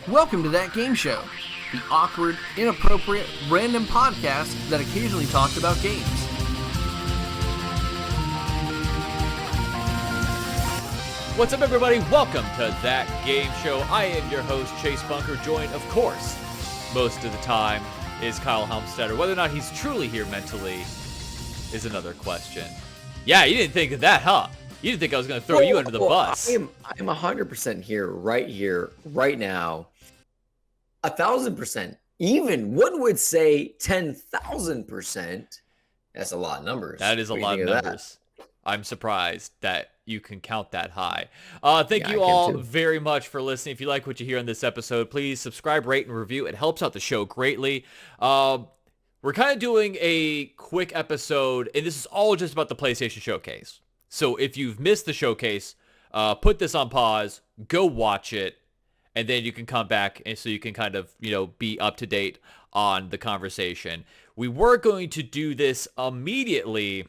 Welcome to That Game Show, the awkward, inappropriate, random podcast that occasionally talks about games. What's up, everybody? Welcome to That Game Show. I am your host, Chase Bunker, joined, of course, most of the time, is Kyle Helmstetter. Whether or not he's truly here mentally is another question. Yeah, you didn't think of that, huh? You didn't think I was going to throw you under the bus. I'm 100% here, right now. 1,000%. Even one would say 10,000%. That's a lot of numbers. That is a lot of numbers. I'm surprised that you can count that high. Thank you all very much for listening. If you like what you hear on this episode, please subscribe, rate, and review. It helps out the show greatly. We're kind of doing a quick episode, and this is all just about the PlayStation Showcase. So if you've missed the showcase, put this on pause, go watch it, and then you can come back and so you can kind of, be up to date on the conversation. We were going to do this immediately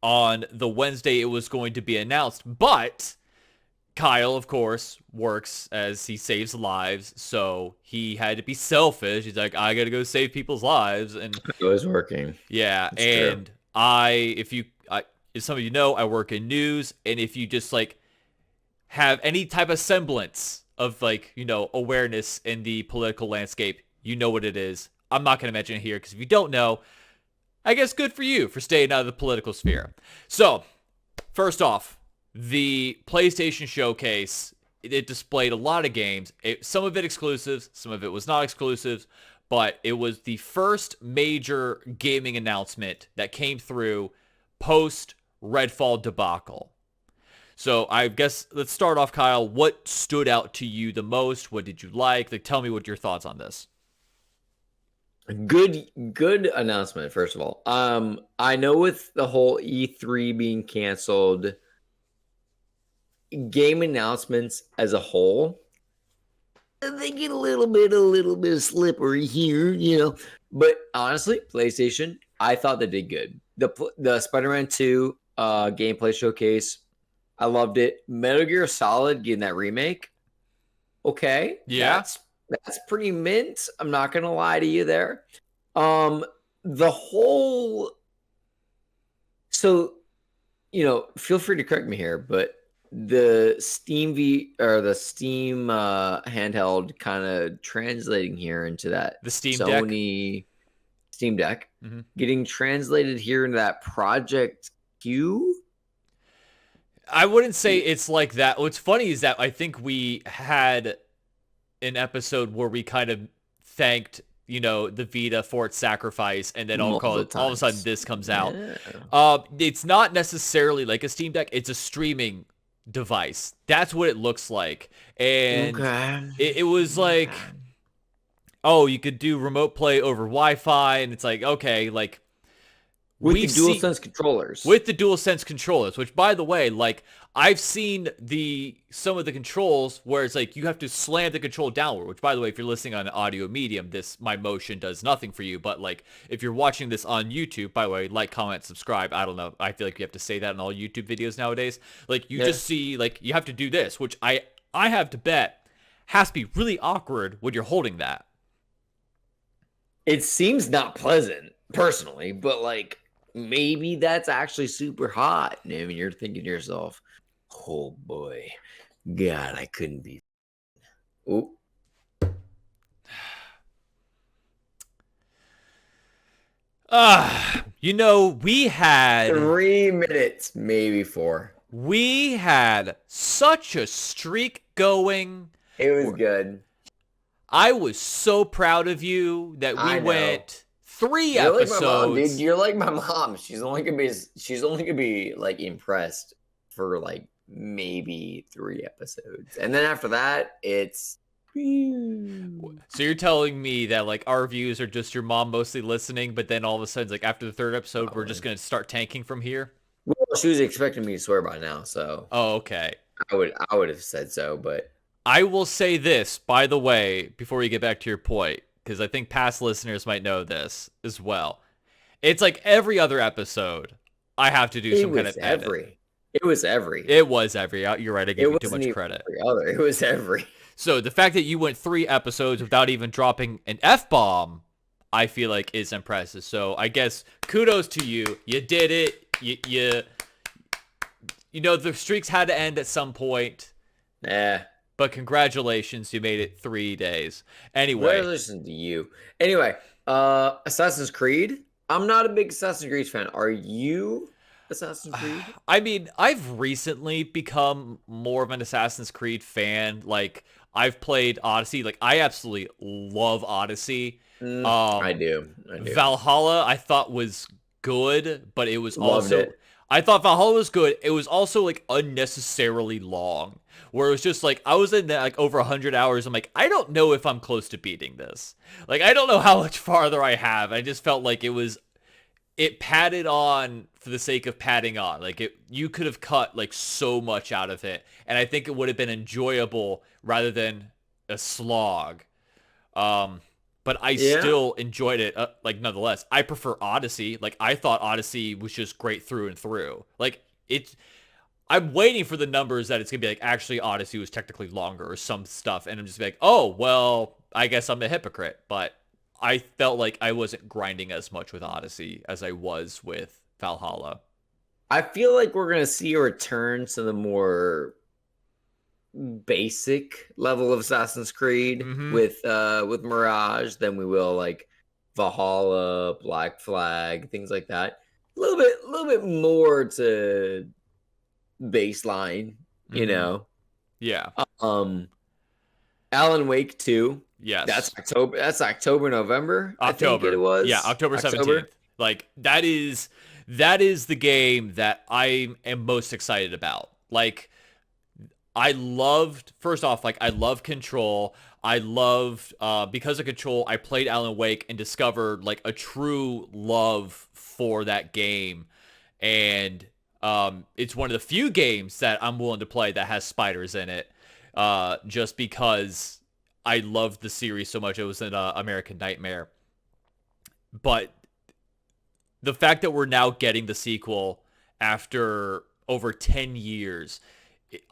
on the Wednesday it was going to be announced, but Kyle, of course, works as he saves lives, so he had to be selfish. He's like, I gotta go save people's lives, and it was working. Yeah, That's and true. If some of you know, I work in news, and if you just have any type of semblance of awareness in the political landscape, you know what it is. I'm not going to mention it here because if you don't know, I guess good for you for staying out of the political sphere. So, first off, the PlayStation Showcase, it displayed a lot of games. Some of it exclusives, some of it was not exclusives, but it was the first major gaming announcement that came through post Redfall debacle. So I guess let's start off, Kyle. What stood out to you the most? What did you like? Tell me what your thoughts on this. Good announcement, first of all. I know with the whole E3 being canceled, game announcements as a whole, they get a little bit slippery here, But honestly, PlayStation, I thought they did good. The Spider-Man 2 gameplay showcase, I loved it. Metal Gear Solid getting that remake, okay, yeah, that's pretty mint. I'm not gonna lie to you there. The whole, so feel free to correct me here, but the Steam handheld kind of translating here into that the Steam Deck mm-hmm. getting translated here into that Project Q. I wouldn't say it's like that. What's funny is that I think we had an episode where we kind of thanked, the Vita for its sacrifice, and then all of a sudden this comes out. Yeah. It's not necessarily like a Steam Deck. It's a streaming device. That's what it looks like. And it was like, oh, you could do remote play over Wi-Fi, and it's like, okay, with the DualSense controllers. With the DualSense controllers, which, by the way, I've seen some of the controls where it's you have to slam the control downward, which, by the way, if you're listening on an audio medium, my motion does nothing for you. But, if you're watching this on YouTube, by the way, comment, subscribe. I don't know. I feel like you have to say that in all YouTube videos nowadays. Just see, you have to do this, which I have to bet has to be really awkward when you're holding that. It seems not pleasant, personally, but, maybe that's actually super hot. I mean, you're thinking to yourself, oh boy, God, I couldn't be. Ooh. We had 3 minutes, maybe 4. We had such a streak going. It was good. I was so proud of you that we went 3 episodes. Like my mom, dude. You're like my mom. She's only gonna be impressed for maybe 3 episodes, and then after that, it's. So you're telling me that our views are just your mom mostly listening, but then all of a sudden, after the 3rd episode, we're just gonna start tanking from here? Well, she was expecting me to swear by now, so. Oh, okay. I would have said so, but. I will say this, by the way, before you get back to your point, because I think past listeners might know this as well. It's every other episode, I have to do some kind of edit. It was every. You're right. I gave you too much credit. It was every. So the fact that you went 3 episodes without even dropping an F-bomb, I feel like is impressive. So I guess kudos to you. You did it. You know, the streaks had to end at some point. Yeah. But congratulations, you made it 3 days. Anyway. Congratulations to you. Anyway, Assassin's Creed. I'm not a big Assassin's Creed fan. Are you Assassin's Creed? I mean, I've recently become more of an Assassin's Creed fan. Like, I've played Odyssey. Like, I absolutely love Odyssey. I do. Valhalla, I thought was good, but it was Loved also... it. I thought Valhalla was good. It was also, like, unnecessarily long. Where it was just, like, I was in, like, over 100 hours. I'm like, I don't know if I'm close to beating this. Like, I don't know how much farther I have. I just felt like it padded on for the sake of padding on. Like, you could have cut, like, so much out of it. And I think it would have been enjoyable rather than a slog. But I still enjoyed it, like, nonetheless. I prefer Odyssey. Like, I thought Odyssey was just great through and through. Like, I'm waiting for the numbers that it's going to be like, actually, Odyssey was technically longer or some stuff. And I'm just like, oh, well, I guess I'm a hypocrite. But I felt like I wasn't grinding as much with Odyssey as I was with Valhalla. I feel like we're going to see a return to the more basic level of Assassin's Creed with Mirage than we will like Valhalla, Black Flag, things like that. A little bit more to baseline, you know. Yeah. Alan Wake 2. Yes. That's October, November. I think it was. Yeah, October 17th. Like, that is the game that I am most excited about. Like, I love Control. I loved, because of Control, I played Alan Wake and discovered, like, a true love for that game. And it's one of the few games that I'm willing to play that has spiders in it, just because I loved the series so much. It was an American Nightmare. But the fact that we're now getting the sequel after over 10 years...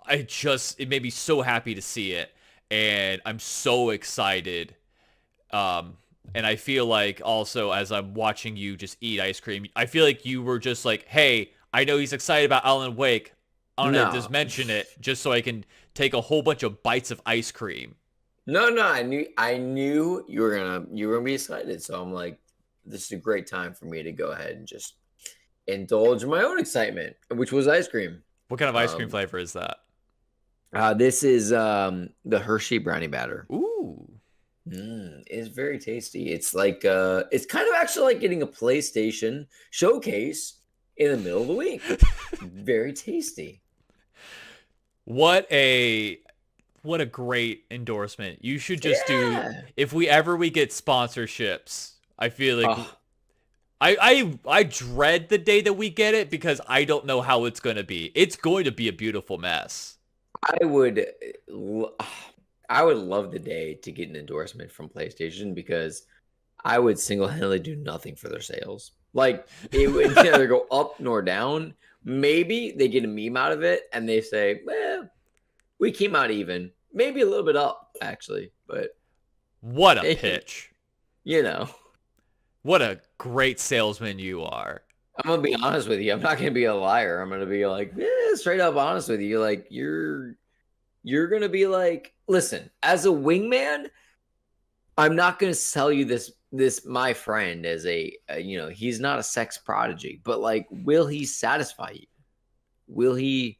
it made me so happy to see it, and I'm so excited. And I feel like also as I'm watching you just eat ice cream, I feel like you were just like, hey, I know he's excited about Alan Wake. I'm gonna just mention it just so I can take a whole bunch of bites of ice cream. No, I knew you were gonna be excited. So I'm like, this is a great time for me to go ahead and just indulge in my own excitement, which was ice cream. What kind of ice cream flavor is that? This is the Hershey brownie batter. Ooh. It's very tasty. It's like it's kind of actually like getting a PlayStation showcase in the middle of the week. Very tasty. What a great endorsement. You should just do, if we get sponsorships, I feel like I dread the day that we get it because I don't know how it's going to be. It's going to be a beautiful mess. I would love the day to get an endorsement from PlayStation because I would single-handedly do nothing for their sales. Like, it would neither go up nor down. Maybe they get a meme out of it and they say, well, we came out even. Maybe a little bit up, actually. But what a pitch. You know. What a great salesman you are. I'm going to be honest with you. I'm not going to be a liar. I'm going to be like, straight up honest with you. Like, you're going to be like, listen, as a wingman, I'm not going to sell you this my friend as a he's not a sex prodigy, but like, will he satisfy you? Will he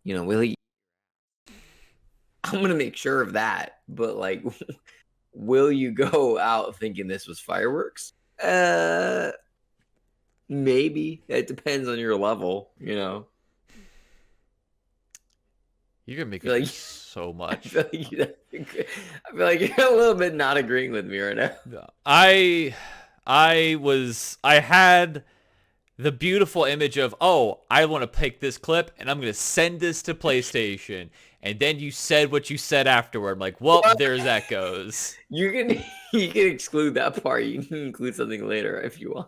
I'm going to make sure of that. But like, will you go out thinking this was fireworks? Maybe. It depends on your level, you know. You're gonna make me like so much. I feel like you're a little bit not agreeing with me right now. No. I had the beautiful image of, oh, I want to pick this clip and I'm gonna send this to PlayStation. And then you said what you said afterward. I'm like, well, there that goes. You can exclude that part. You can include something later if you want.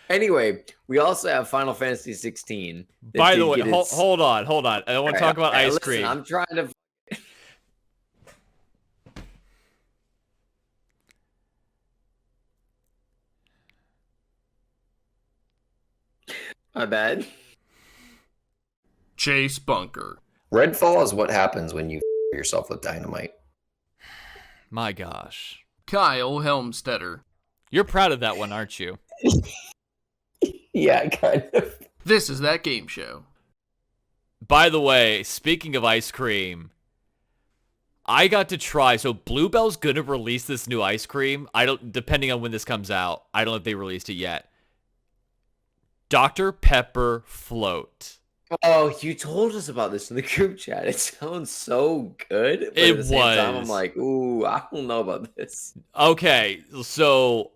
Anyway, we also have Final Fantasy 16. By the way, hold on. I want to talk about ice cream. I'm trying to... My bad. Chase Bunker. Redfall is what happens when you yourself with dynamite. My gosh. Kyle Helmstetter. You're proud of that one, aren't you? Yeah, kind of. This is That Game Show. By the way, speaking of ice cream, I got to try. So Bluebell's gonna release this new ice cream. Depending on when this comes out, I don't know if they released it yet. Dr. Pepper Float. Oh, you told us about this in the group chat. It sounds so good. But It at the same time, I'm was. like, ooh, I don't know about this. Okay, so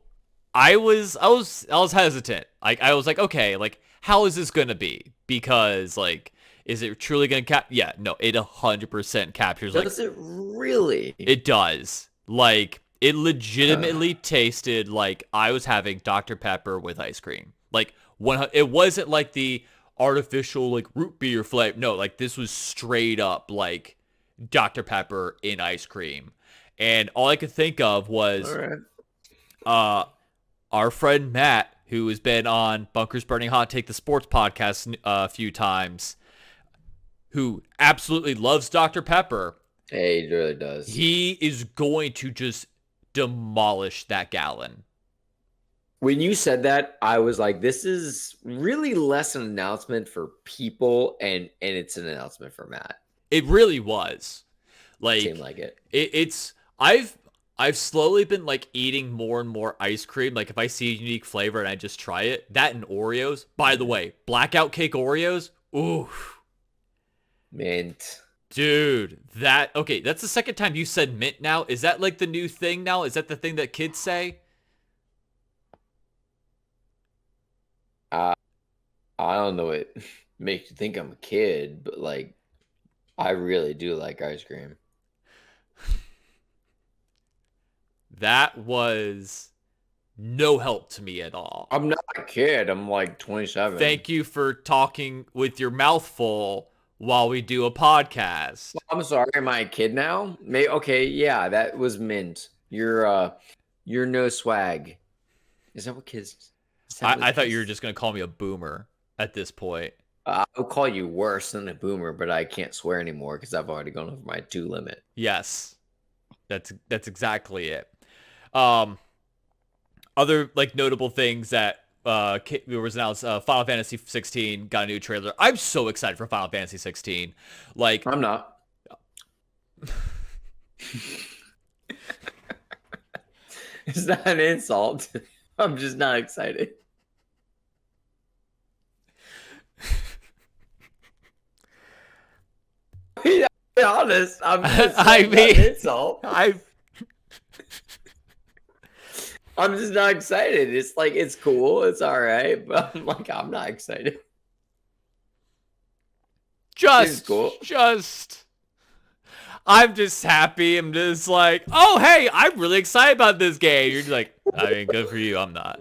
I was hesitant. I was like, okay, like how is this gonna be? Because like, is it truly gonna Yeah, no, it 100% captures. Does it really? It does. Like it legitimately tasted like I was having Dr. Pepper with ice cream. Like it wasn't like the artificial like root beer flavor. No, like this was straight up like Dr. Pepper in ice cream. And all I could think of was our friend Matt, who has been on Bunkers Burning Hot Take the Sports podcast a few times, who absolutely loves Dr. Pepper. Hey, he really does. He is going to just demolish that gallon. When you said that, I was like, this is really less an announcement for people, and it's an announcement for Matt. It really was. Like, Seemed like it. It's I've slowly been like eating more and more ice cream. Like if I see a unique flavor and I just try it. That and Oreos. By the way, blackout cake Oreos. Ooh. Mint. Dude, okay, that's the second time you said mint now. Is that like the new thing now? Is that the thing that kids say? I don't know what makes you think I'm a kid, but like, I really do like ice cream. That was no help to me at all. I'm not a kid. I'm like 27. Thank you for talking with your mouth full while we do a podcast. I'm sorry. Am I a kid now? Okay, yeah, that was mint. You're no swag. Is that what kids? I thought you were just gonna call me a boomer at this point. I'll call you worse than a boomer, but I can't swear anymore because I've already gone over my 2 limit. Yes, that's exactly it. Other like notable things that was announced. Final Fantasy 16 got a new trailer. I'm so excited for Final Fantasy 16. Like I'm not. It's not an insult. I'm just not excited. Be honest. I'm just I mean, not an insult. I'm just not excited. It's like it's cool, it's all right, but I'm like I'm not excited. Cool. I'm just happy. I'm just like, oh hey, I'm really excited about this game. You're just like, I mean, good for you. I'm not.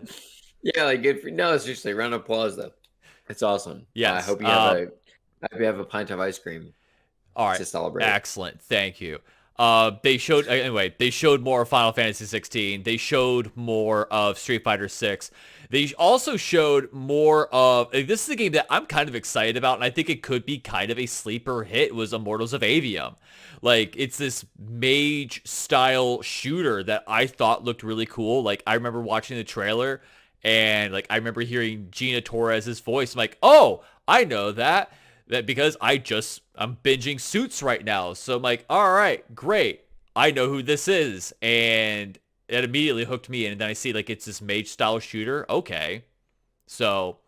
Yeah, like good for no. Seriously, round of applause though. It's awesome. Yes. I hope you have a pint of ice cream. All right. To celebrate. Excellent. Thank you. They showed more of Final Fantasy 16. They showed more of Street Fighter 6. They also showed more of, this is a game that I'm kind of excited about, and I think it could be kind of a sleeper hit, was Immortals of Aveum. Like, it's this mage-style shooter that I thought looked really cool. Like, I remember watching the trailer, and, like, I remember hearing Gina Torres' voice. I'm like, oh, I know that because I'm binging Suits right now. So I'm like, all right, great. I know who this is. And it immediately hooked me in. And then I see like it's this mage style shooter. Okay. So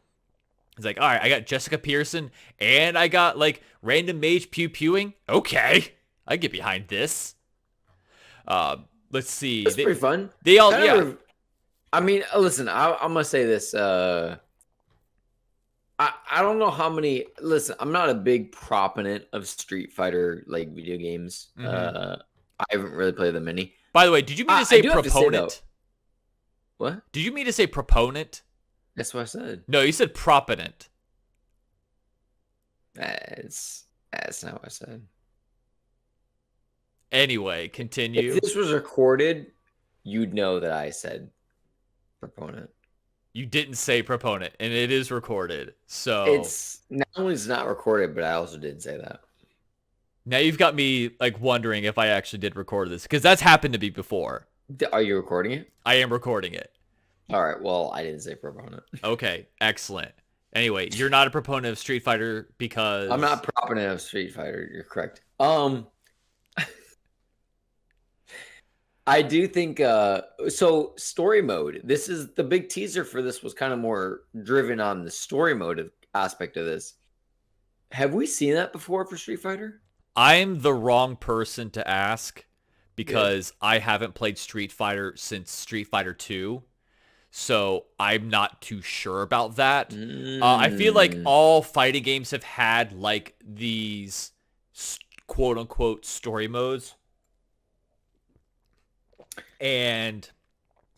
it's like, all right, I got Jessica Pearson and I got like random mage pew-pewing. Okay. I get behind this. Let's see. That's pretty fun. They all, I mean, listen, I'm going to say this. I don't know how many. Listen, I'm not a big proponent of Street Fighter like video games. I haven't really played them many. By the way, did you mean to say proponent? What? Did you mean to say proponent? That's what I said. No, you said proponent. That's not what I said. Anyway, continue. If this was recorded, you'd know that I said proponent. You didn't say proponent, and it is recorded. So It's not only it's not recorded, but I also did say that. now you've got me like wondering if I actually did record this, because that's happened to me before. Are you recording it? I am recording it. All right. Well, I didn't say proponent. Okay, excellent. Anyway, you're not a proponent of Street Fighter because I'm not proponent of Street Fighter. You're correct. I do think so story mode. This is the big teaser for this was kind of more driven on the story mode aspect of this. Have we seen that before for Street Fighter? I'm the wrong person to ask because I haven't played Street Fighter since Street Fighter 2. So I'm not too sure about that. I feel like all fighting games have had like these quote unquote story modes. And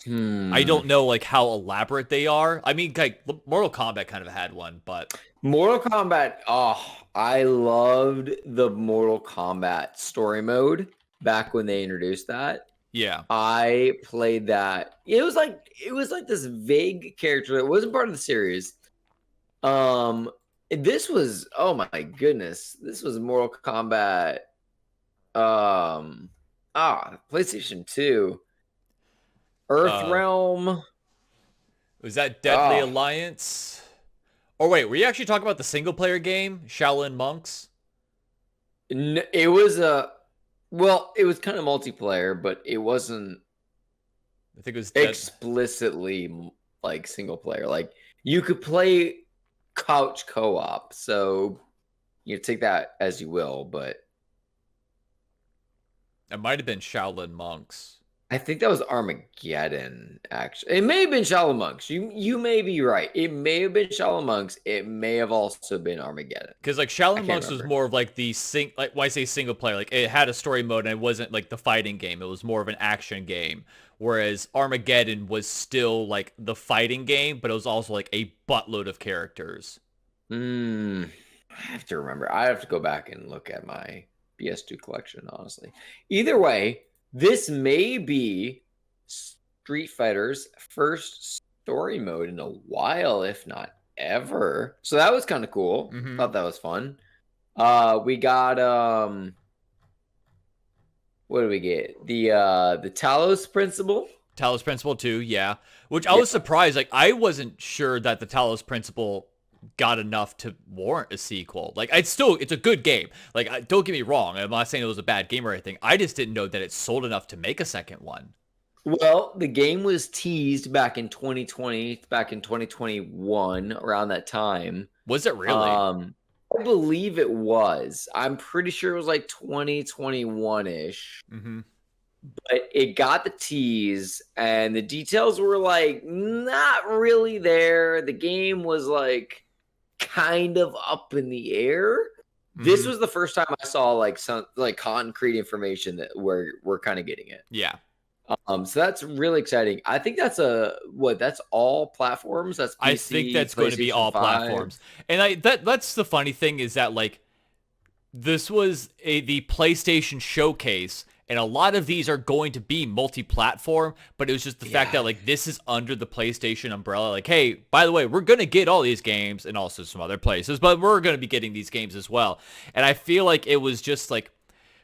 I don't know like how elaborate they are. I mean, like Mortal Kombat kind of had one, but Mortal Kombat. Oh, I loved the Mortal Kombat story mode back when they introduced that. yeah. I played that. It was like this vague character that wasn't part of the series. This was, oh my goodness, this was Mortal Kombat. PlayStation 2. Earthrealm. Was that Deadly Alliance? Or wait, were you actually talking about the single player game, Shaolin Monks? It was it was kind of multiplayer, but it wasn't I think it was explicitly like single player. Like you could play couch co-op, so you take that as you will, but it might have been Shaolin Monks. I think that was Armageddon, actually. It may have been Shaolin Monks. You may be right. It may have been Shaolin Monks. It may have also been Armageddon. Because like Shaolin Monks was more of like the when I say single player, like it had a story mode and it wasn't like the fighting game. It was more of an action game. Whereas Armageddon was still like the fighting game, but it was also like a buttload of characters. I have to remember. I have to go back and look at my PS2 collection, honestly. Either way, this may be Street Fighter's first story mode in a while, if not ever. So that was kind of cool. Thought that was fun. We got what do we get? The Talos Principle. Talos Principle 2, yeah. Which I was surprised. Like I wasn't sure that the Talos Principle got enough to warrant a sequel. Like it's a good game. Like don't get me wrong, I'm not saying it was a bad game or anything. I just didn't know that it sold enough to make a second one. Well, the game was teased back in 2020, back in 2021, around that time. Was it really? I believe it was. I'm pretty sure it was like 2021-ish. But it got the tease and the details were like not really there. The game was like kind of up in the air. This was the first time I saw like some like concrete information that we're kind of getting it. Yeah. So that's really exciting. I think that's that's all platforms. That's PC, I think that's going to be all 5. platforms. And that's the funny thing is that like this was the PlayStation showcase. And a lot of these are going to be multi-platform, but it was just the fact that like this is under the PlayStation umbrella. Like, hey, by the way, we're going to get all these games and also some other places, but we're going to be getting these games as well. And I feel like it was just like,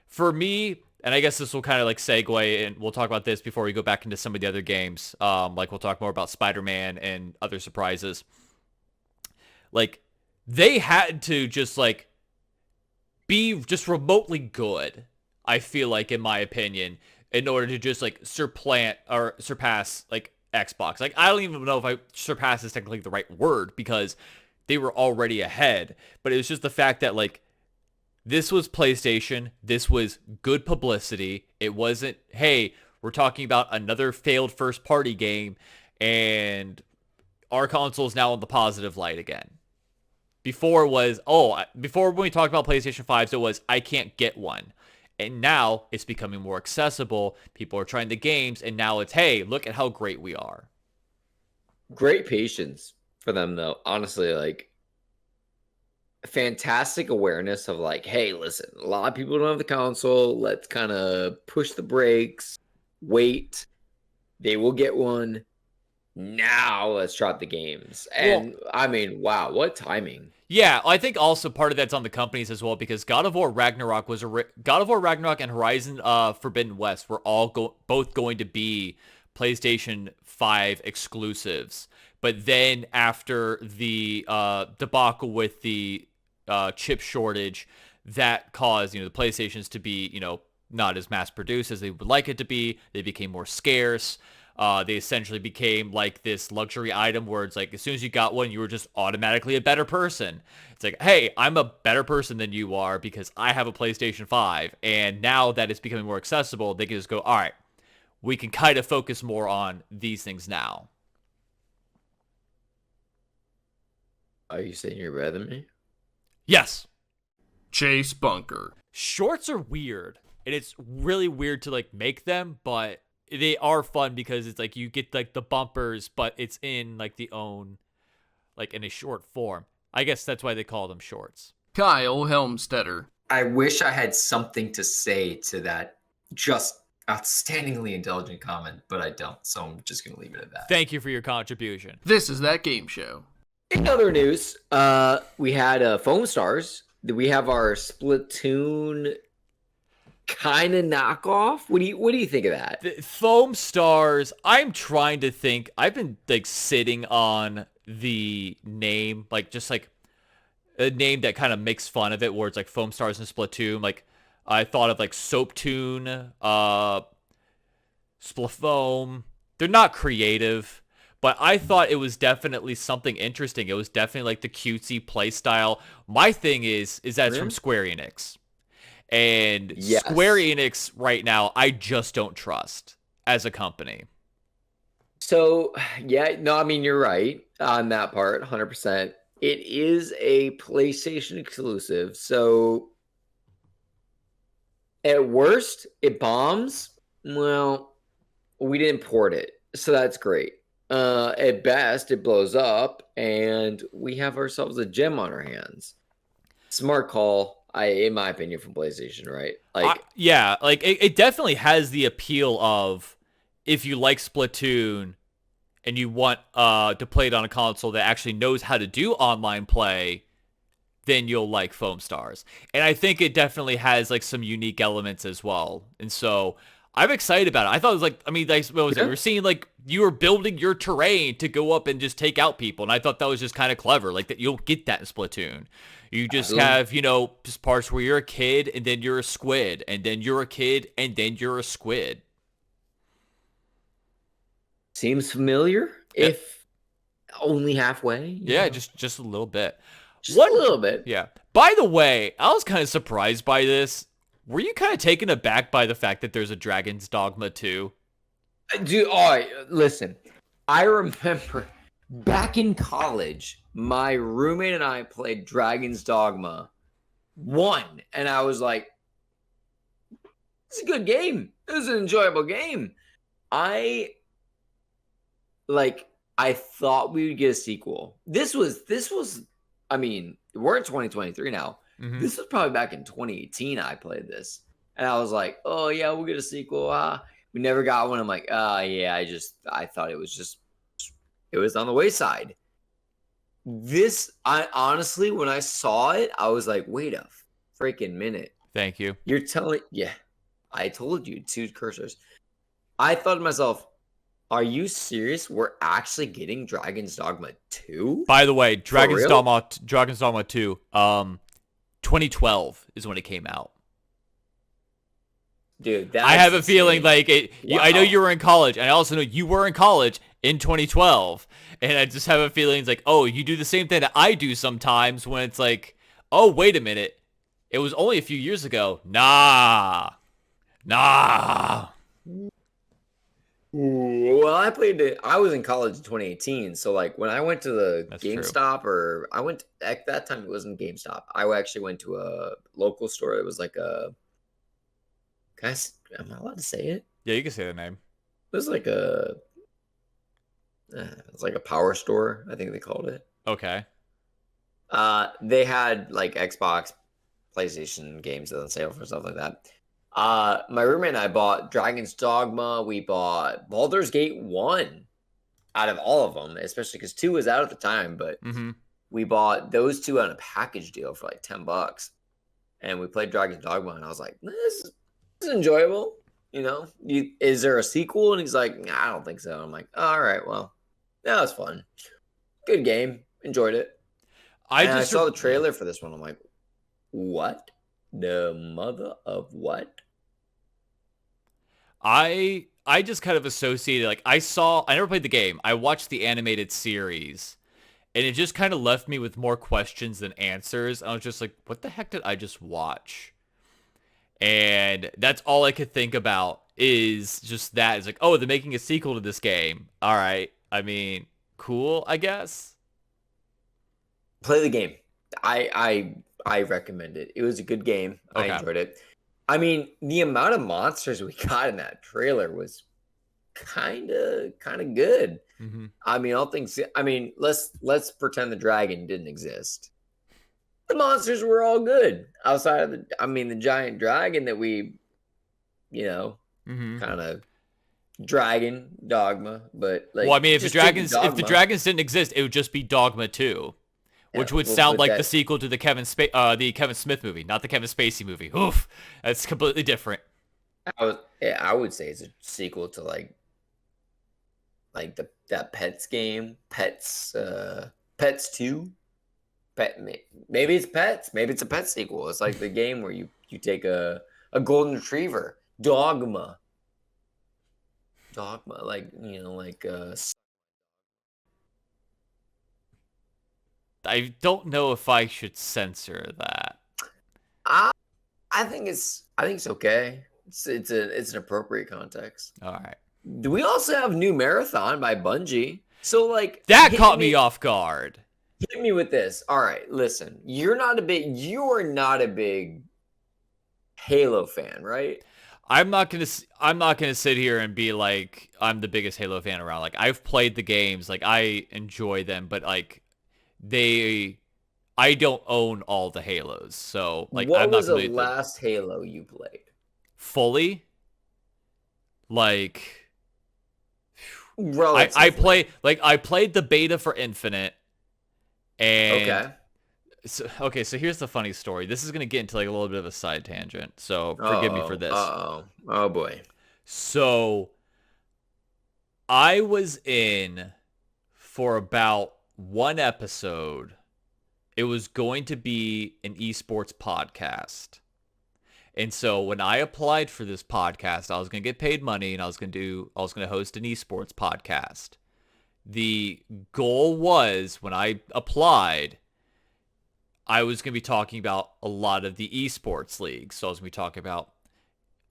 for me, and I guess this will kind of like segue, and we'll talk about this before we go back into some of the other games. Like we'll talk more about Spider-Man and other surprises. Like they had to just like be just remotely good, I feel like, in my opinion, in order to just like surpass like Xbox. Like I don't even know if surpass is technically the right word because they were already ahead, but it was just the fact that like this was PlayStation, this was good publicity. It wasn't, hey, we're talking about another failed first party game and our console is now in the positive light again. Before when we talked about PlayStation 5s, it was, I can't get one. And now it's becoming more accessible. People are trying the games, and now it's, hey, look at how great we are. Great patience for them, though. Honestly, like, fantastic awareness of, like, hey, listen, a lot of people don't have the console. Let's kind of push the brakes, wait. They will get one. now let's drop the games. And I mean, wow, what timing. Yeah, I think also part of that's on the companies as well, because God of War Ragnarok and Horizon Forbidden West were all both going to be PlayStation 5 exclusives. But then after the debacle with the chip shortage, that caused, the PlayStations to be, not as mass produced as they would like it to be. They became more scarce. They essentially became like this luxury item where it's like, as soon as you got one, you were just automatically a better person. It's like, hey, I'm a better person than you are because I have a PlayStation 5. And now that it's becoming more accessible, they can just go, all right, we can kind of focus more on these things now. Are you saying you're better than me? Yes. Chase Bunker. Shorts are weird. And it's really weird to like make them, but they are fun because it's like you get like the bumpers, but it's in like in a short form. I guess that's why they call them shorts. Kyle Helmstetter. I wish I had something to say to that just outstandingly intelligent comment, but I don't. So I'm just going to leave it at that. Thank you for your contribution. This is That Game Show. In other news, we had Foam Stars. We have our Splatoon kind of knockoff. What do you think of that? The Foam Stars, I'm trying to think. I've been like sitting on the name, like just like a name that kind of makes fun of it, where it's like Foam Stars and Splatoon. Like I thought of like Soaptoon, Splafoam. They're not creative, but I thought it was definitely something interesting. It was definitely like the cutesy play style. My thing is that it's from Square Enix. And yes. Square Enix right now, I just don't trust as a company. So, yeah, no, I mean, you're right on that part, 100%. It is a PlayStation exclusive. So, at worst, it bombs. Well, we didn't port it. So, that's great. At best, it blows up, and we have ourselves a gem on our hands. Smart call. In my opinion, from PlayStation, right? Like, it definitely has the appeal of if you like Splatoon and you want to play it on a console that actually knows how to do online play, then you'll like Foam Stars. And I think it definitely has like some unique elements as well. And so I'm excited about it. I thought it was like, I mean, like, what was it? We were seeing like you were building your terrain to go up and just take out people. And I thought that was just kind of clever. Like that you'll get that in Splatoon. You just have, just parts where you're a kid and then you're a squid and then you're a kid and then you're a squid. Seems familiar, if only halfway. Yeah, just a little bit. A little bit. Yeah. By the way, I was kind of surprised by this. Were you kind of taken aback by the fact that there's a Dragon's Dogma 2? Dude, listen. I remember back in college, my roommate and I played Dragon's Dogma 1, and I was like, it's a good game. It was an enjoyable game. I thought we would get a sequel. This was, I mean, we're in 2023 now. Mm-hmm. This was probably back in 2018 I played this. And I was like, oh, yeah, we'll get a sequel. We never got one. I'm like, yeah, I thought it was on the wayside. I honestly, when I saw it, I was like, wait a freaking minute. Thank you. You're telling, yeah, I told you, 2 cursors. I thought to myself, are you serious? We're actually getting Dragon's Dogma 2? By the way, Dragon's Dogma 2, 2012 is when it came out. Dude, I have a feeling like it. Wow. I know you were in college, and I also know you were in college in 2012, and I just have a feeling it's like, oh, you do the same thing that I do sometimes when it's like, oh, wait a minute, it was only a few years ago. Nah. Well, I was in college in 2018, so like when I went to the GameStop, or I went at that time, it wasn't GameStop. I actually went to a local store. It was like guys, am I allowed to say it? Yeah, you can say the name. It was like a power store, I think they called it. Okay. They had like Xbox, PlayStation games on sale for stuff like that. My roommate and I bought Dragon's Dogma. We bought Baldur's Gate 1. out of all of them, especially because 2 was out at the time, but Mm-hmm. we bought those 2 on a package deal for like $10, and we played Dragon's Dogma, and I was like, this is enjoyable. You know, is there a sequel? And he's like, nah, I don't think so. I'm like, all right, well, that was fun. Good game. Enjoyed it. I saw the trailer for this one. I'm like, what? The mother of what? I just kind of associated, like, I never played the game. I watched the animated series, and it just kind of left me with more questions than answers. I was just like, what the heck did I just watch? And that's all I could think about is just that. It's like, oh, they're making a sequel to this game. All right. I mean, cool, I guess. Play the game. I recommend it. It was a good game. Okay. I enjoyed it. I mean, the amount of monsters we got in that trailer was kind of good. Mm-hmm. I mean, all things. I mean, let's pretend the dragon didn't exist. The monsters were all good outside of the giant dragon that we, Mm-hmm. kind of dragon Dogma. But like, well, I mean, if the dragons didn't exist, it would just be Dogma 2. Which would sound like the sequel to the Kevin Smith movie, not the Kevin Spacey movie. Oof, that's completely different. I would say it's a sequel to like that Pets game, Pets 2. Maybe it's Pets. Maybe it's a Pets sequel. It's like the game where you take a golden retriever, Dogma, like I don't know if I should censor that. I think it's okay. It's an appropriate context. All right. Do we also have New Marathon by Bungie? So like that caught me off guard. Hit me with this. All right, listen. You are not a big Halo fan, right? I'm not gonna sit here and be like I'm the biggest Halo fan around. Like I've played the games, like I enjoy them, but like I don't own all the Halos, so like what I'm not was the last Halo you played fully? Like relatively. I played the beta for Infinite, and so here's the funny story. This is gonna get into like a little bit of a side tangent, so forgive me for this. Oh boy. So I was in for about one episode. It was going to be an esports podcast. And so when I applied for this podcast, I was going to get paid money and I was going to host an esports podcast. The goal was, when I applied, I was going to be talking about a lot of the esports leagues. So I was going to be talking about,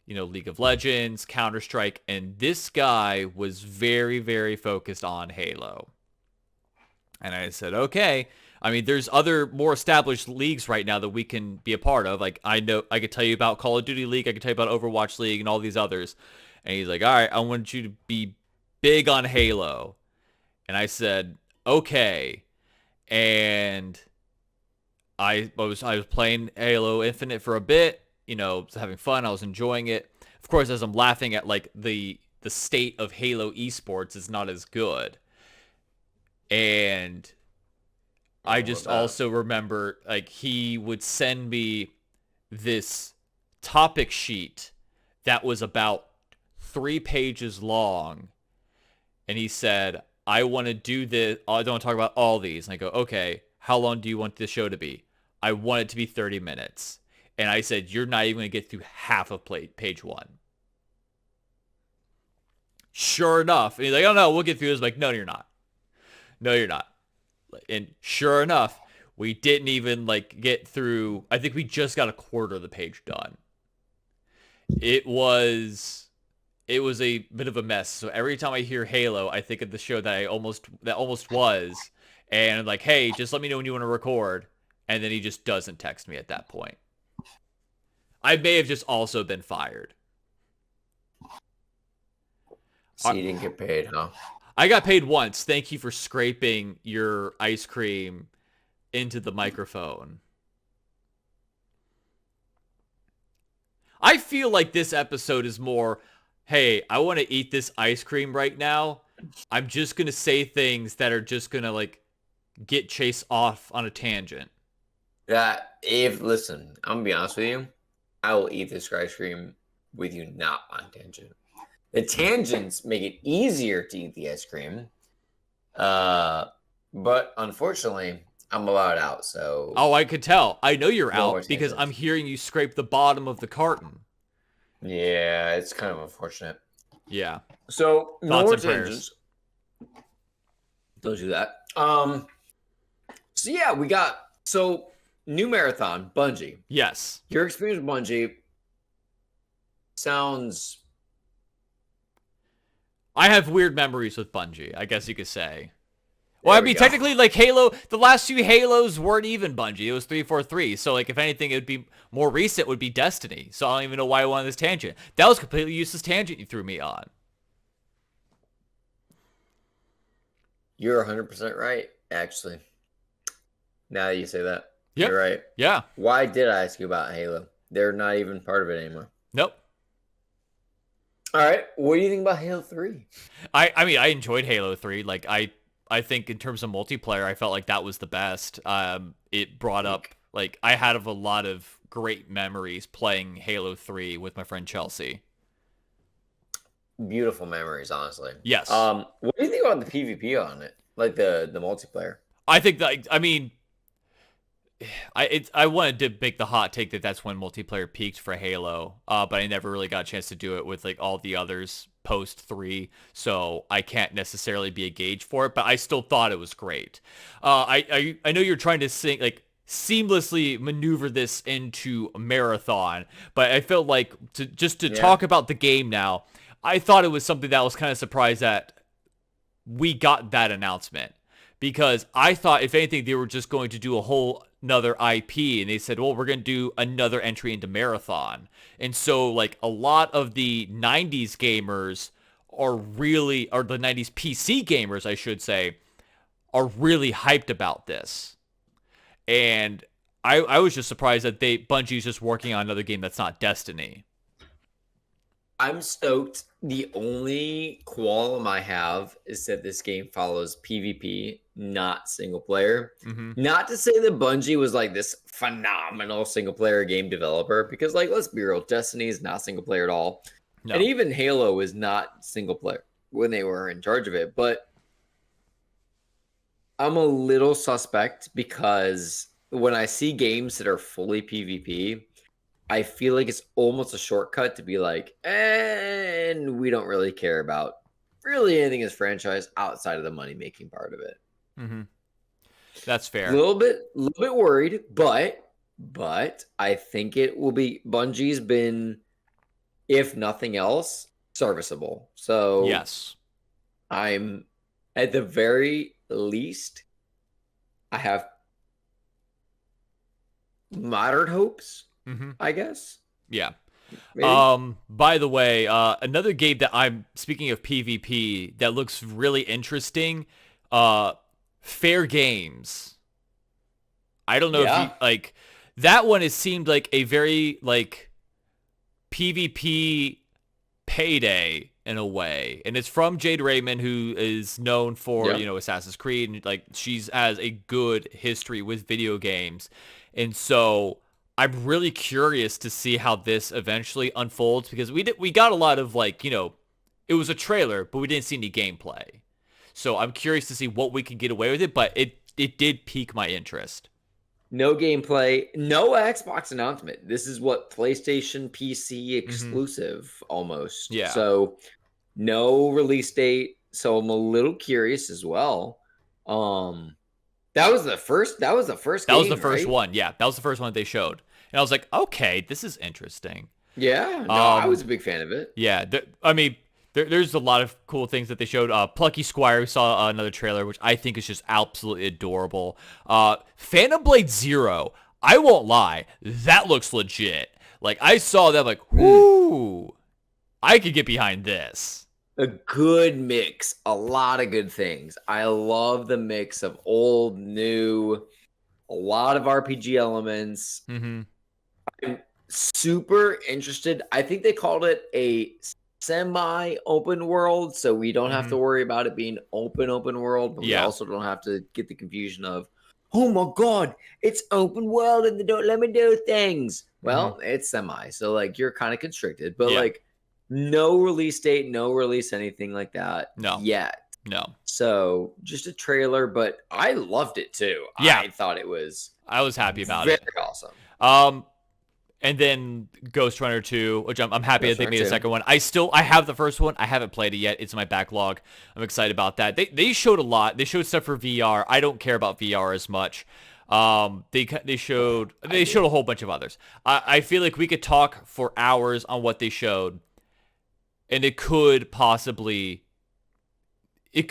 League of Legends, Counter-Strike, and this guy was very, very focused on Halo. And I said, okay. I mean, there's other more established leagues right now that we can be a part of. Like, I know I could tell you about Call of Duty League. I could tell you about Overwatch League and all these others. And he's like, all right, I want you to be big on Halo. And I said, okay. And I was playing Halo Infinite for a bit, was having fun. I was enjoying it. Of course, as I'm laughing at like the state of Halo esports is not as good. And I just also remember, like, he would send me this topic sheet that was about 3 pages long. And he said, I want to do this. I don't want to talk about all these. And I go, okay, how long do you want this show to be? I want it to be 30 minutes. And I said, you're not even going to get through half of page 1. Sure enough. And he's like, oh, no, we'll get through this. I'm like, no, you're not. No, you're not. And sure enough, we didn't even like get through. I think we just got a quarter of the page done. It was a bit of a mess. So every time I hear Halo, I think of the show that almost was, and like, hey, just let me know when you want to record. And then he just doesn't text me at that point. I may have just also been fired. So you didn't get paid, huh? I got paid once. Thank you for scraping your ice cream into the microphone. I feel like this episode is more, hey, I want to eat this ice cream right now. I'm just gonna say things that are just gonna like get Chase off on a tangent. Listen, I'm gonna be honest with you. I will eat this ice cream with you not on tangent. The tangents make it easier to eat the ice cream. But unfortunately, I'm allowed out, so... Oh, I could tell. I know you're No out because I'm hearing you scrape the bottom of the carton. Yeah, it's kind of unfortunate. Yeah. So, no Thoughts more and prayers. tangents. Don't do that. So, yeah, we got... So, new marathon, Bungie. Yes. Your experience with Bungie sounds... I have weird memories with Bungie, I guess you could say. Well, There I we mean, go. technically, like, Halo, the last two Halos weren't even Bungie. It was 343. So, like, if anything, it would be more recent would be Destiny. So, I don't even know why I wanted this tangent. That was a completely useless tangent you threw me on. You're 100% right, actually. Now that you say that. Yep. You're right. Yeah. Why did I ask you about Halo? They're not even part of it anymore. Nope. All right. What do you think about Halo 3? I mean, I enjoyed Halo 3. Like, I think in terms of multiplayer, I felt like that was the best. It brought up, like, I had a lot of great memories playing Halo 3 with my friend Chelsea. Beautiful memories, honestly. Yes. What do you think about the PvP on it? Like the multiplayer? I think that, I mean, I wanted to make the hot take that that's when multiplayer peaked for Halo, but I never really got a chance to do it with like all the others post 3, so I can't necessarily be a gauge for it, but I still thought it was great. I know you're trying to seamlessly maneuver this into a marathon, but I felt like to talk about the game now, I thought it was something that I was kind of surprised that we got that announcement. Because I thought, if anything, they were just going to do a whole another IP, and they said, well, we're going to do another entry into Marathon. And so, like, a lot of the 90s gamers or the 90s PC gamers, I should say, are really hyped about this. And I was just surprised that Bungie's just working on another game that's not Destiny. I'm stoked. The only qualm I have is that this game follows PvP, not single player. Mm-hmm. Not to say that Bungie was like this phenomenal single player game developer, because like, let's be real, Destiny is not single player at all. No. And even Halo is not single player when they were in charge of it. But I'm a little suspect because when I see games that are fully PvP, I feel like it's almost a shortcut to be like, and we don't really care about really anything as franchise outside of the money making part of it. Mm-hmm. That's fair. A little bit worried, but I think it will be. Bungie's been, if nothing else, serviceable. So yes, I'm at the very least, I have moderate hopes. mm-hmm. I guess. Yeah. Maybe. By the way, another game that I'm speaking of PvP that looks really interesting, Fair Games. I don't know if you like that one. It seemed like a very like PvP payday in a way, and it's from Jade Raymond, who is known for Assassin's Creed, and like she's has a good history with video games, and so I'm really curious to see how this eventually unfolds, because we got a lot of like, it was a trailer, but we didn't see any gameplay. So I'm curious to see what we can get away with it, but it did pique my interest. No gameplay, no Xbox announcement. This is what PlayStation PC exclusive almost. Yeah. So no release date. So I'm a little curious as well. That was the first game, That was the first right? one. Yeah, that was the first one that they showed. And I was like, okay, this is interesting. Yeah, no, I was a big fan of it. Yeah, there's a lot of cool things that they showed. Plucky Squire, we saw another trailer, which I think is just absolutely adorable. Phantom Blade Zero, I won't lie, that looks legit. Like, I saw that, like, whoo, I could get behind this. A good mix, a lot of good things. I love the mix of old, new, a lot of RPG elements. Mm-hmm. I'm super interested. I think they called it a semi open world, so we don't have to Mhm. worry about it being open world, but we Yeah. also don't have to get the confusion of, oh my god, it's open world and they don't let me do things. Well, it's semi, so like you're kind of constricted, but Yeah. like no release date, no release anything like that No. yet. No. So just a trailer, but I loved it too. Yeah. I thought it was I was happy about very it. awesome. And then Ghost Runner 2, which I'm happy that they made a 2. second one. I have the first one. I haven't played it yet. It's in my backlog. I'm excited about that. They showed a lot. They showed stuff for VR. I don't care about VR as much. They showed a whole bunch of others. I feel like we could talk for hours on what they showed, and it could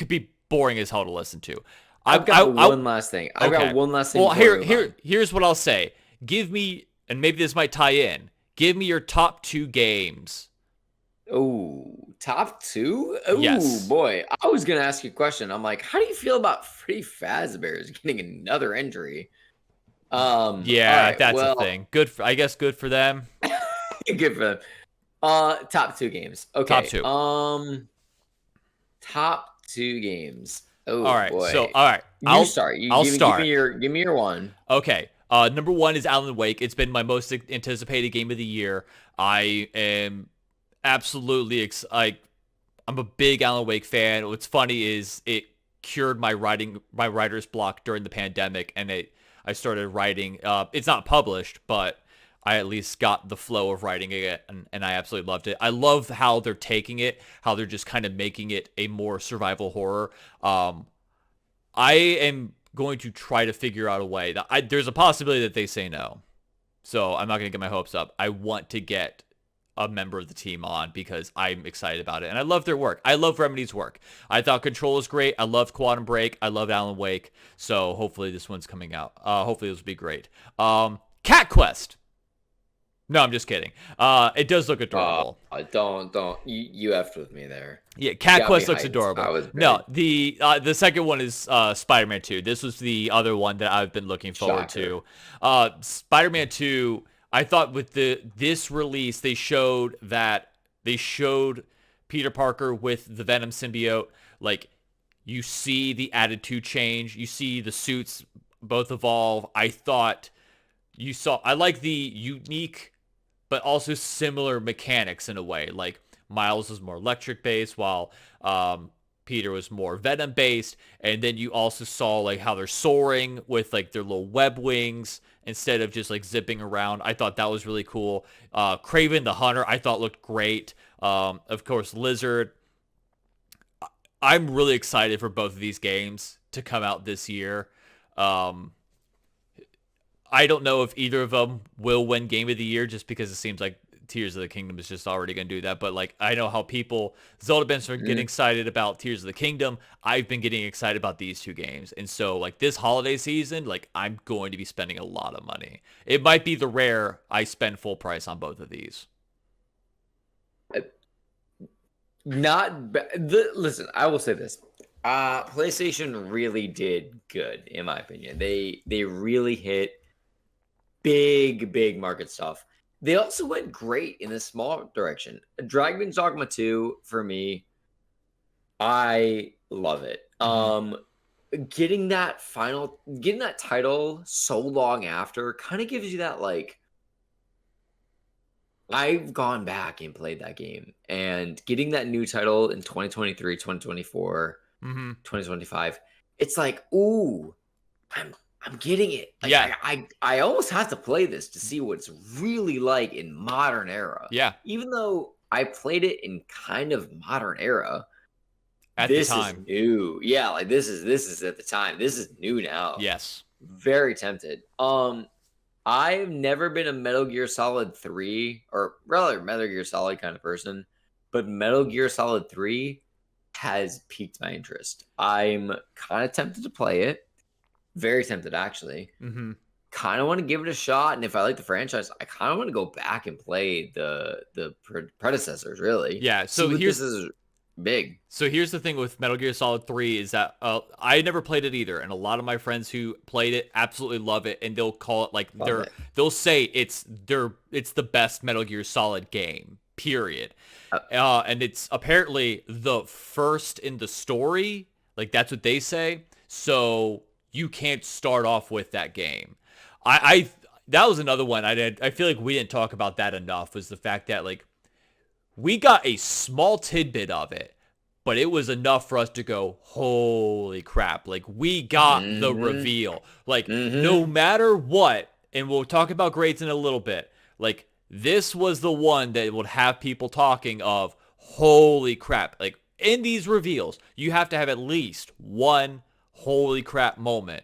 be boring as hell to listen to. I've got one last thing. Well, here's what I'll say. Give me, and maybe this might tie in, give me your top 2 games. Oh, top 2? Oh, yes. Boy. I was going to ask you a question. I'm like, how do you feel about Freddy Fazbear's getting another injury? Yeah, that's the thing. I guess good for them. Good for them. Top 2 games. Okay. Top 2 games. Oh, all right. boy. So, all right. I'll start. I'll start. Give me your one. Okay. Number 1 is Alan Wake. It's been my most anticipated game of the year. I am absolutely I'm a big Alan Wake fan. What's funny is it cured my writer's block during the pandemic, and I started writing. It's not published, but I at least got the flow of writing it, and I absolutely loved it. I love how they're taking it, how they're just kind of making it a more survival horror. I am going to try to figure out a way that there's a possibility that they say no. So I'm not going to get my hopes up. I want to get a member of the team on because I'm excited about it. And I love their work. I love Remedy's work. I thought Control was great. I loved Quantum Break. I loved Alan Wake. So hopefully this one's coming out. Hopefully this will be great. Cat Quest. No, I'm just kidding. It does look adorable. Don't. You effed with me there. Yeah, Cat Quest looks adorable. No, the second one is Spider-Man 2. This was the other one that I've been looking forward to. Spider-Man 2, I thought with this release, they showed Peter Parker with the Venom symbiote. Like, you see the attitude change. You see the suits both evolve. I like the unique but also similar mechanics in a way. Like, Miles was more electric based while Peter was more Venom based. And then you also saw like how they're soaring with like their little web wings instead of just like zipping around. I thought that was really cool. Kraven the Hunter I thought looked great. Of course, Lizard. I'm really excited for both of these games to come out this year. I don't know if either of them will win Game of the Year just because it seems like Tears of the Kingdom is just already going to do that. But like, I know how Zelda been getting excited about Tears of the Kingdom. I've been getting excited about these 2 games. And so like this holiday season, like I'm going to be spending a lot of money. It might be the rare I spend full price on both of these. Listen, I will say this. PlayStation really did good, in my opinion. They really hit big market stuff. They also went great in the small direction. Dragon's Dogma 2, for me, I love it. Getting that title so long after kind of gives you that, like, I've gone back and played that game, and getting that new title in 2023, 2024, 2025, it's like, ooh, I'm getting it. Like, yeah. I almost have to play this to see what it's really like in modern era. Yeah. Even though I played it in kind of modern era. At the time. Is new. Yeah, like this is at the time. This is new now. Yes. Very tempted. I've never been a Metal Gear Solid 3 or rather Metal Gear Solid kind of person, but Metal Gear Solid 3 has piqued my interest. I'm kind of tempted to play it. Very tempted, actually. Kind of want to give it a shot, and if I like the franchise, I kind of want to go back and play the predecessors. Really, yeah. So this is big. So here's the thing with Metal Gear Solid 3 is that I never played it either, and a lot of my friends who played it absolutely love it, and they'll call it like they'll say it's the best Metal Gear Solid game period. And it's apparently the first in the story. Like, that's what they say. So you can't start off with that game. That was another one I feel like we didn't talk about that enough, was the fact that, like, we got a small tidbit of it, but it was enough for us to go, holy crap. Like, we got the reveal. Like, no matter what, and we'll talk about grades in a little bit, like, this was the one that would have people talking of, holy crap. Like, in these reveals, you have to have at least one holy crap moment,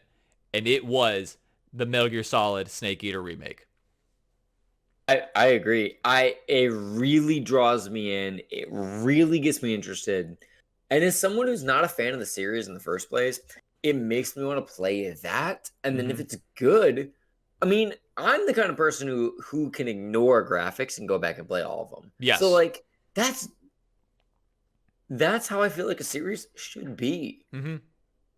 and it was the Metal Gear Solid Snake Eater remake. I agree. It really draws me in. It really gets me interested. And as someone who's not a fan of the series in the first place, it makes me want to play that. And then if it's good, I mean, I'm the kind of person who can ignore graphics and go back and play all of them. Yes. So, like, that's how I feel like a series should be.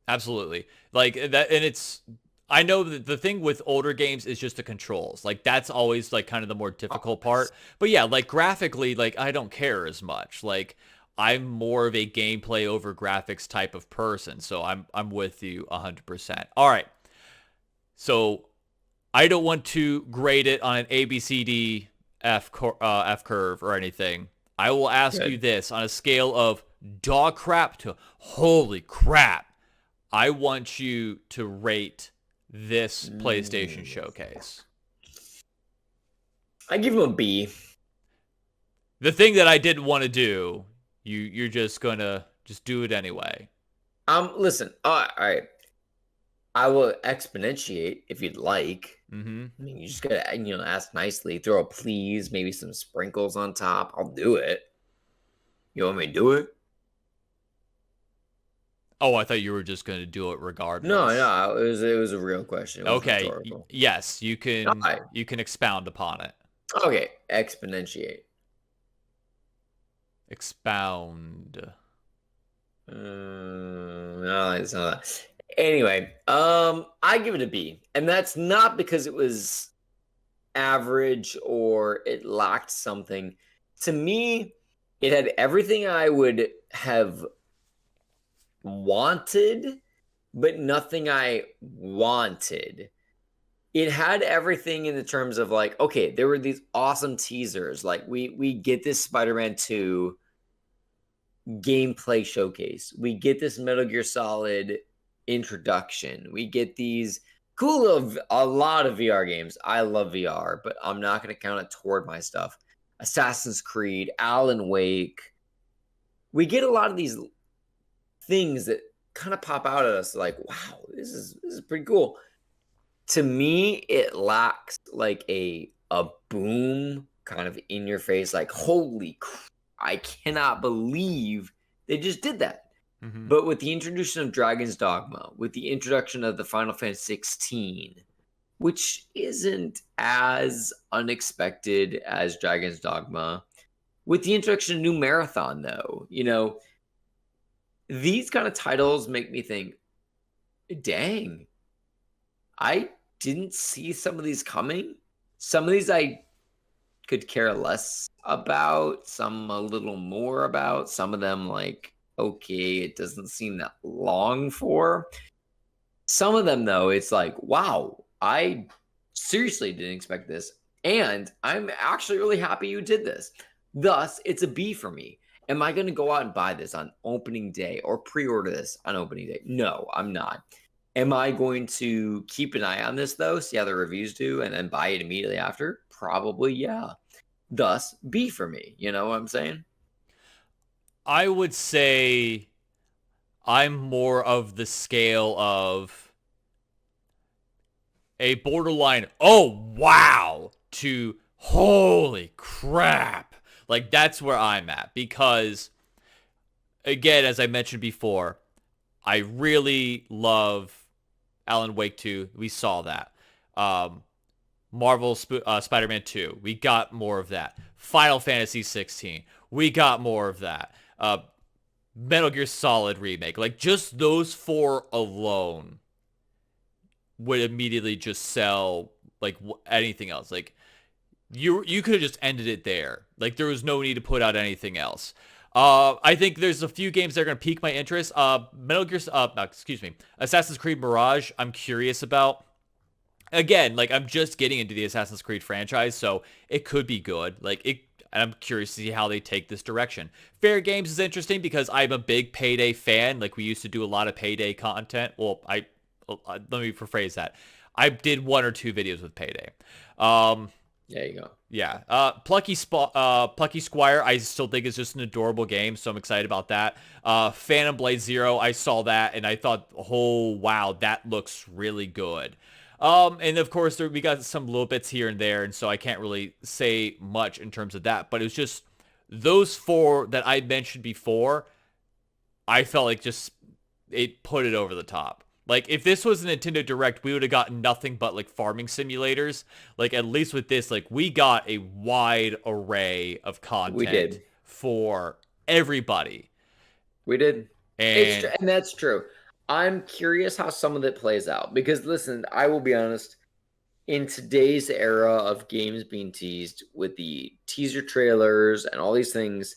Absolutely. Like that, and it's, I know that the thing with older games is just the controls. Like, that's always, like, kind of the more difficult part. But yeah, like, graphically, like, I don't care as much. Like, I'm more of a gameplay over graphics type of person. So I'm with you 100%. All right. So I don't want to grade it on an A, B, C, D, F curve or anything. I will ask you this on a scale of dog crap to holy crap. I want you to rate this PlayStation Showcase. I give him a B. The thing that I didn't want to do, you're just gonna just do it anyway. Listen, all right. I will exponentiate if you'd like. I mean, you just gotta, ask nicely, throw a please, maybe some sprinkles on top. I'll do it. You want me to do it? Oh, I thought you were just going to do it regardless. No, it was a real question. Okay, yes, you can expound upon it. Okay, exponentiate. Expound. No, it's not that. Anyway, I give it a B, and that's not because it was average or it lacked something. To me, it had everything I would have wanted, but nothing I wanted. It had everything in the terms of, like, okay, there were these awesome teasers. Like, we get this Spider-Man 2 gameplay showcase. We get this Metal Gear Solid introduction. We get these a lot of VR games. I love VR, but I'm not going to count it toward my stuff. Assassin's Creed, Alan Wake. We get a lot of these things that kind of pop out at us like, wow, this is pretty cool. To me, it lacks like a boom kind of in your face, like, holy crap, I cannot believe they just did that. But with the introduction of Dragon's Dogma, with the introduction of the Final Fantasy 16, which isn't as unexpected as Dragon's Dogma, with the introduction of New Marathon, though, these kind of titles make me think, dang, I didn't see some of these coming. Some of these I could care less about, some a little more about, some of them like, okay, it doesn't seem that long for. Some of them, though, it's like, wow, I seriously didn't expect this. And I'm actually really happy you did this. Thus, it's a B for me. Am I going to go out and buy this on opening day or pre-order this on opening day? No, I'm not. Am I going to keep an eye on this, though, see how the reviews do, and then buy it immediately after? Probably, yeah. Thus, B for me. You know what I'm saying? I would say I'm more of the scale of a borderline, oh, wow, to holy crap. Like, that's where I'm at. Because, again, as I mentioned before, I really love Alan Wake 2. We saw that. Marvel Spider-Man 2. We got more of that. Final Fantasy 16. We got more of that. Metal Gear Solid remake. Like, just those four alone would immediately just sell, like, anything else. Like, you could have just ended it there. Like, there was no need to put out anything else. I think there's a few games that are going to pique my interest. Assassin's Creed Mirage, I'm curious about. Again, like, I'm just getting into the Assassin's Creed franchise, so it could be good. I'm curious to see how they take this direction. Fair Games is interesting because I'm a big Payday fan. Like, we used to do a lot of Payday content. Well, let me rephrase that. I did 1 or 2 videos with Payday. There you go. Yeah. Plucky Squire, I still think is just an adorable game, so I'm excited about that. Phantom Blade Zero, I saw that, and I thought, oh, wow, that looks really good. And of course, we got some little bits here and there, and so I can't really say much in terms of that, but it was just those 4 that I mentioned before, I felt like just it put it over the top. Like, if this was a Nintendo Direct, we would have gotten nothing but, like, farming simulators. Like, at least with this, like, we got a wide array of content. We did. For everybody. We did. And that's true. I'm curious how some of it plays out. Because, listen, I will be honest. In today's era of games being teased with the teaser trailers and all these things,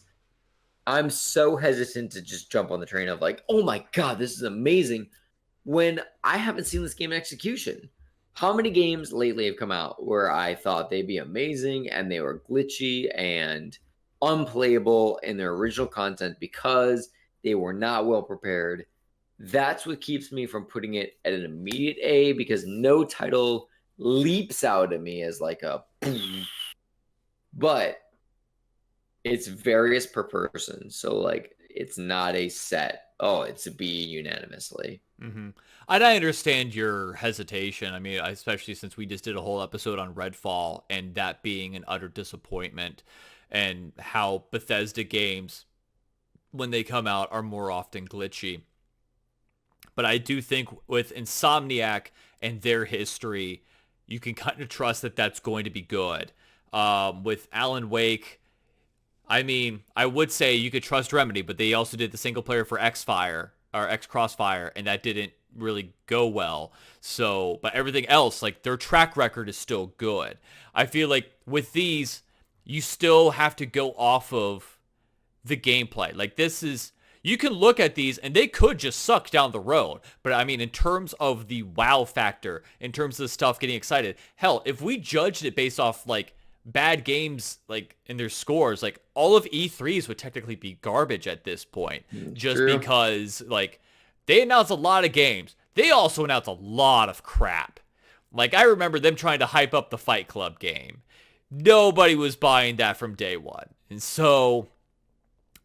I'm so hesitant to just jump on the train of, like, oh my God, this is amazing, when I haven't seen this game in execution. How many games lately have come out where I thought they'd be amazing and they were glitchy and unplayable in their original content because they were not well prepared? That's what keeps me from putting it at an immediate A, because no title leaps out at me as like a boom. But it's various per person. So, like, it's not a set, oh, it's a B unanimously. Mm-hmm. And I understand your hesitation. I mean, especially since we just did a whole episode on Redfall and that being an utter disappointment, and how Bethesda games, when they come out, are more often glitchy. But I do think with Insomniac and their history, you can kind of trust that that's going to be good. With Alan Wake, I mean, I would say you could trust Remedy, but they also did the single player for X-Fire or X-Crossfire, and that didn't really go well. So, but everything else, like, their track record is still good. I feel like with these, you still have to go off of the gameplay. Like, this is, you can look at these and they could just suck down the road. But I mean, in terms of the wow factor, in terms of the stuff getting excited, hell, if we judged it based off, like, bad games, like, in their scores, like, all of E3s would technically be garbage at this point. Just True. Because, like, they announced a lot of games. They also announced a lot of crap. Like, I remember them trying to hype up the Fight Club game. Nobody was buying that from day one. And so,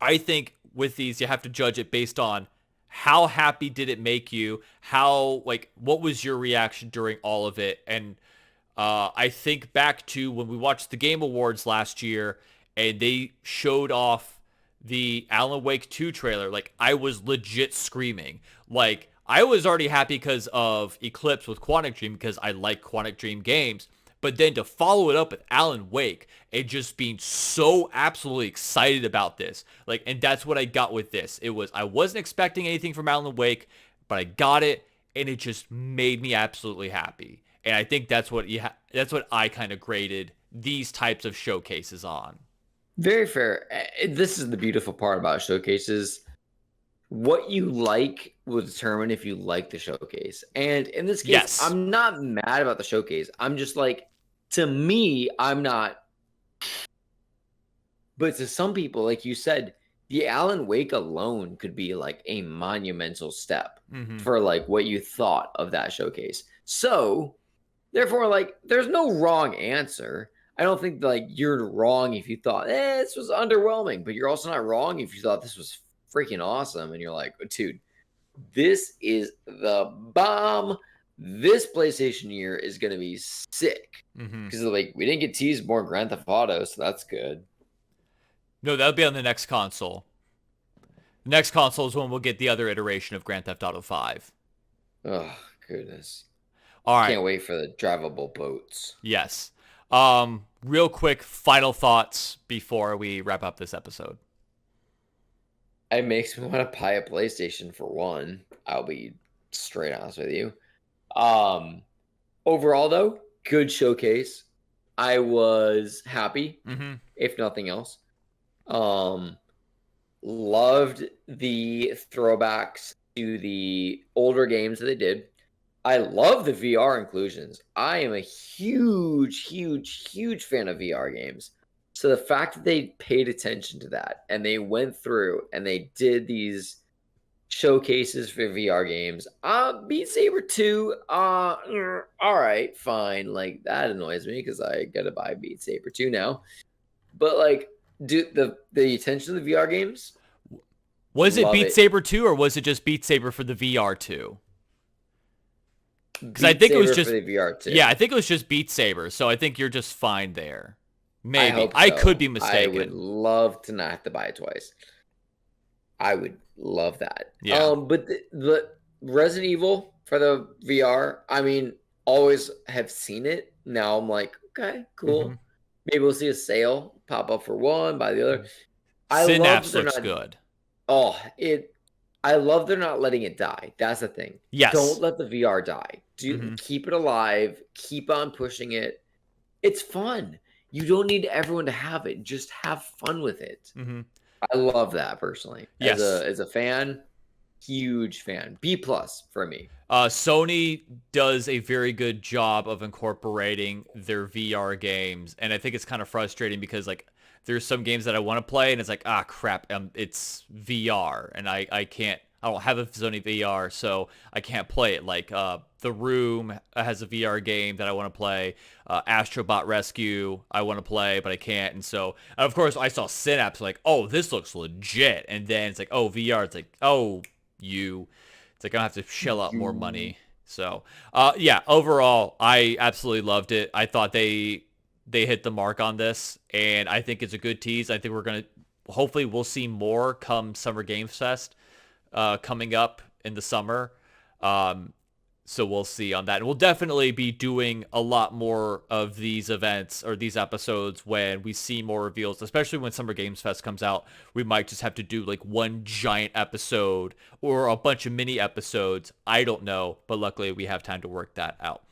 I think with these, you have to judge it based on how happy did it make you? How, like, what was your reaction during all of it? And I think back to when we watched the Game Awards last year and they showed off the Alan Wake 2 trailer. Like, I was legit screaming. Like, I was already happy because of Eclipse with Quantic Dream, because I like Quantic Dream games. But then to follow it up with Alan Wake and just being so absolutely excited about this. Like, and that's what I got with this. It was, I wasn't expecting anything from Alan Wake, but I got it, and it just made me absolutely happy. And I think that's what that's what I kind of graded these types of showcases on. Very fair. This is the beautiful part about showcases. What you like will determine if you like the showcase. And in this case, Yes. I'm not mad about the showcase. I'm just like, to me, I'm not. But to some people, like you said, the Alan Wake alone could be like a monumental step for like what you thought of that showcase. So, therefore, like, there's no wrong answer. I don't think like you're wrong if you thought, this was underwhelming, but you're also not wrong if you thought this was freaking awesome. And you're like, dude, this is the bomb. This PlayStation year is going to be sick. Because like, we didn't get teased more Grand Theft Auto, so that's good. No, that'll be on the next console. The next console is when we'll get the other iteration of Grand Theft Auto 5. Oh, goodness. All right. Can't wait for the drivable boats. Yes. Real quick, final thoughts before we wrap up this episode. It makes me want to buy a PlayStation for one. I'll be straight honest with you. Overall, though, good showcase. I was happy, Mm-hmm. if nothing else. Loved the throwbacks to the older games that they did. I love the VR inclusions. I am a huge fan of VR games. So the fact that they paid attention to that and they went through and they did these showcases for VR games. Beat Saber 2, all right, fine. Like, that annoys me because I gotta buy Beat Saber 2 now. But like, do the attention to the VR games? Was it Beat Saber 2 or was it just Beat Saber for the VR 2? Because I think it was just for the VR 2. Yeah, I think it was just Beat Saber. So I think you're just fine there. Maybe I could be mistaken. I would love to not have to buy it twice. I would love that. Yeah. But the Resident Evil for the VR, I mean, always have seen it. Now I'm like, okay, cool. Mm-hmm. Maybe we'll see a sale pop up for one, buy the other. Synapse looks good. I love they're not letting it die. That's the thing. Yes. Don't let the VR die. Keep it alive. Keep on pushing it. It's fun. You don't need everyone to have it. Just have fun with it. Mm-hmm. I love that personally. Yes. As a fan, huge fan. B+ for me. Sony does a very good job of incorporating their VR games, and I think it's kind of frustrating because like there's some games that I want to play and it's like, crap, it's VR and I don't have a Sony VR, so I can't play it. Like The Room has a VR game that I want to play. Astrobot Rescue I want to play, but I can't. And so, of course, I saw Synapse like, oh, this looks legit. And then it's like, oh, VR. It's like, oh, it's like I have to shell out more money. So, yeah, overall, I absolutely loved it. I thought they hit the mark on this, and I think it's a good tease. I think hopefully we'll see more come Summer Games Fest coming up in the summer. So we'll see on that. And we'll definitely be doing a lot more of these events or these episodes when we see more reveals, especially when Summer Games Fest comes out. We might just have to do like one giant episode or a bunch of mini episodes. I don't know, but luckily we have time to work that out.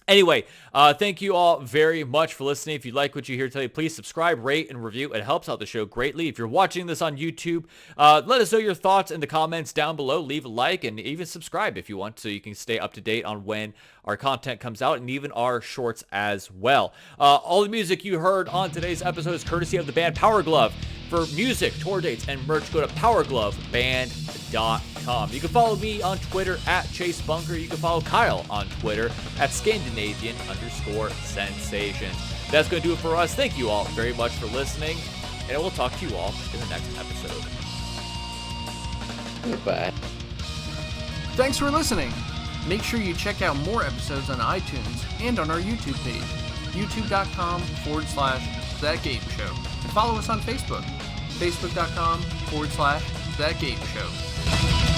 Anyway, thank you all very much for listening. If you like what you hear today, please subscribe, rate, and review. It helps out the show greatly. If you're watching this on YouTube, let us know your thoughts in the comments down below. Leave a like and even subscribe if you want so you can stay up to date on when our content comes out and even our shorts as well. All the music you heard on today's episode is courtesy of the band Power Glove. For music, tour dates, and merch, go to powergloveband.com. You can follow me on Twitter at Chase Bunker. You can follow Kyle on Twitter at Scandinavian_sensation. That's going to do it for us. Thank you all very much for listening, and we'll talk to you all in the next episode. Goodbye. Thanks for listening. Make sure you check out more episodes on iTunes and on our YouTube page, youtube.com/ThatGameShow. And follow us on Facebook, facebook.com/ThatGameShow.